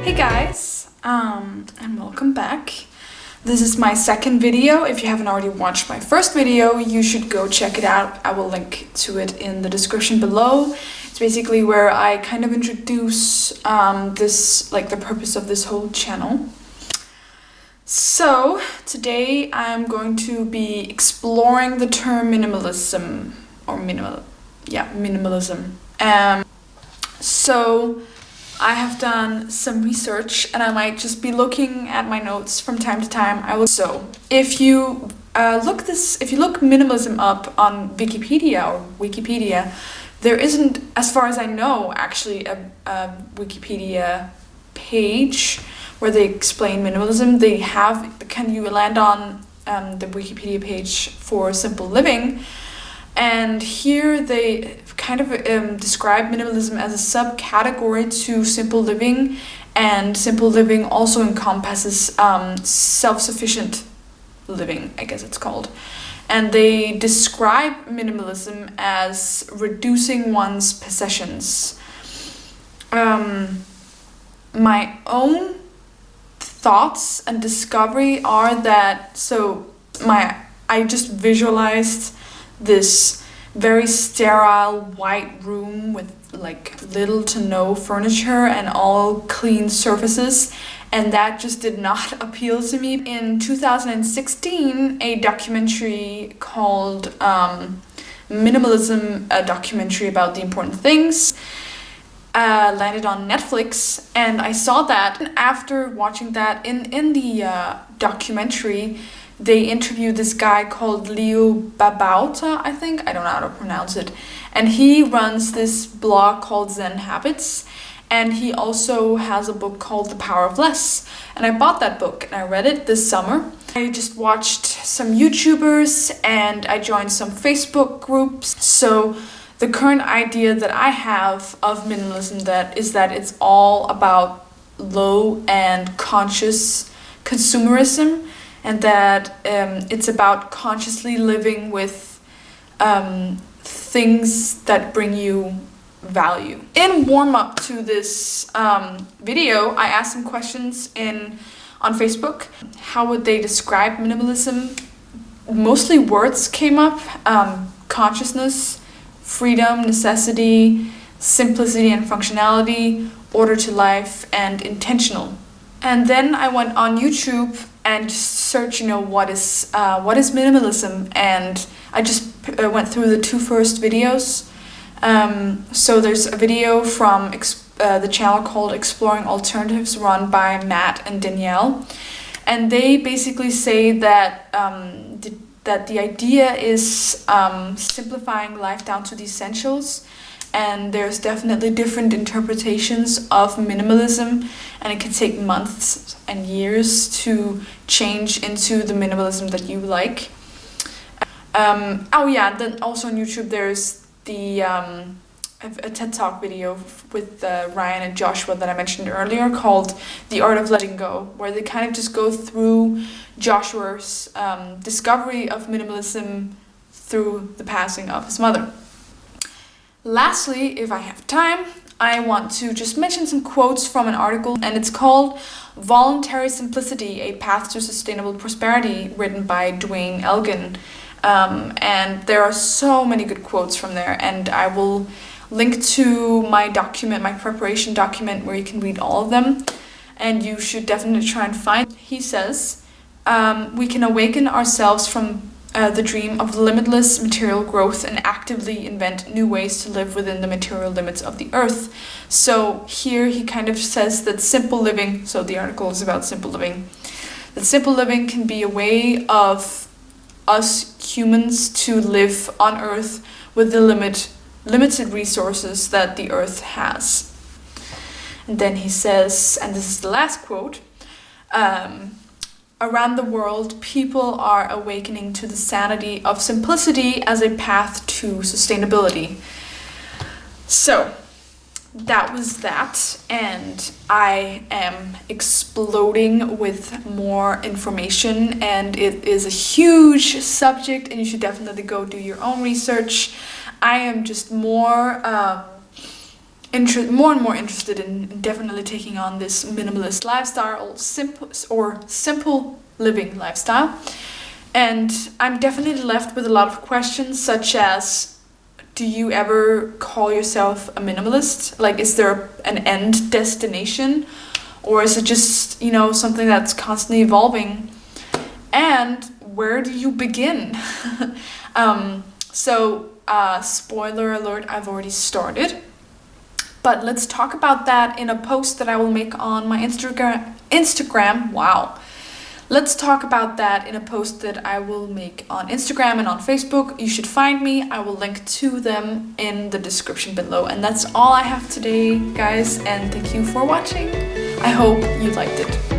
Hey guys, and welcome back. This is my second video. If you haven't already watched my first video, you should go check it out. I will link to it in the description below. It's basically where I kind of introduce the purpose of this whole channel. So today I'm going to be exploring the term minimalism or minimalism. So I have done some research and I might just be looking at my notes from time to time. So if you look minimalism up on Wikipedia, there isn't, as far as I know, actually a Wikipedia page where they explain minimalism. You land on the Wikipedia page for simple living, and here they kind of describe minimalism as a subcategory to simple living, and simple living also encompasses self-sufficient living, I guess it's called. And they describe minimalism as reducing one's possessions. My own thoughts and discovery are that I just visualized this very sterile white room with like little to no furniture and all clean surfaces, and that just did not appeal to me. In 2016, a documentary called Minimalism, a documentary about the important things, landed on Netflix, and I saw that. And after watching that, in the documentary, they interviewed this guy called Leo Babauta, I think. I don't know how to pronounce it. And he runs this blog called Zen Habits. And he also has a book called The Power of Less. And I bought that book and I read it this summer. I just watched some YouTubers and I joined some Facebook groups. So the current idea that I have of minimalism is that it's all about low and conscious consumerism, and that it's about consciously living with things that bring you value. In warm-up to this video, I asked some questions on Facebook. How would they describe minimalism? Mostly words came up: consciousness, freedom, necessity, simplicity and functionality, order to life, and intentional. And then I went on YouTube and just searched, what is minimalism, and I just went through the two first videos. So there's a video from the channel called Exploring Alternatives, run by Matt and Danielle, and they basically say that the idea is simplifying life down to the essentials. And there's definitely different interpretations of minimalism, and it can take months and years to change into the minimalism that you like. Then also on YouTube there's a TED Talk video with Ryan and Joshua that I mentioned earlier called The Art of Letting Go, where they kind of just go through Joshua's discovery of minimalism through the passing of his mother. Lastly, if I have time, I want to just mention some quotes from an article, and it's called Voluntary Simplicity, A Path to Sustainable Prosperity, written by Dwayne Elgin. And there are so many good quotes from there, and I will link to my preparation document, where you can read all of them, and you should definitely try and find. He says, we can awaken ourselves from the dream of limitless material growth and actively invent new ways to live within the material limits of the earth. So here he kind of says that simple living, so the article is about simple living, that simple living can be a way of us humans to live on earth with the limited resources that the earth has. And then he says, and this is the last quote, around the world, people are awakening to the sanity of simplicity as a path to sustainability. So that was that, and I am exploding with more information, and it is a huge subject, and you should definitely go do your own research. I am just more more and more interested in definitely taking on this minimalist lifestyle or simple living lifestyle. And I'm definitely left with a lot of questions, such as, do you ever call yourself a minimalist? Like, is there an end destination? Or is it just, something that's constantly evolving? And where do you begin? Spoiler alert, I've already started. But let's talk about that in a post that I will make on my Instagram. Wow. Let's talk about that in a post that I will make on Instagram and on Facebook. You should find me. I will link to them in the description below. And that's all I have today, guys. And thank you for watching. I hope you liked it.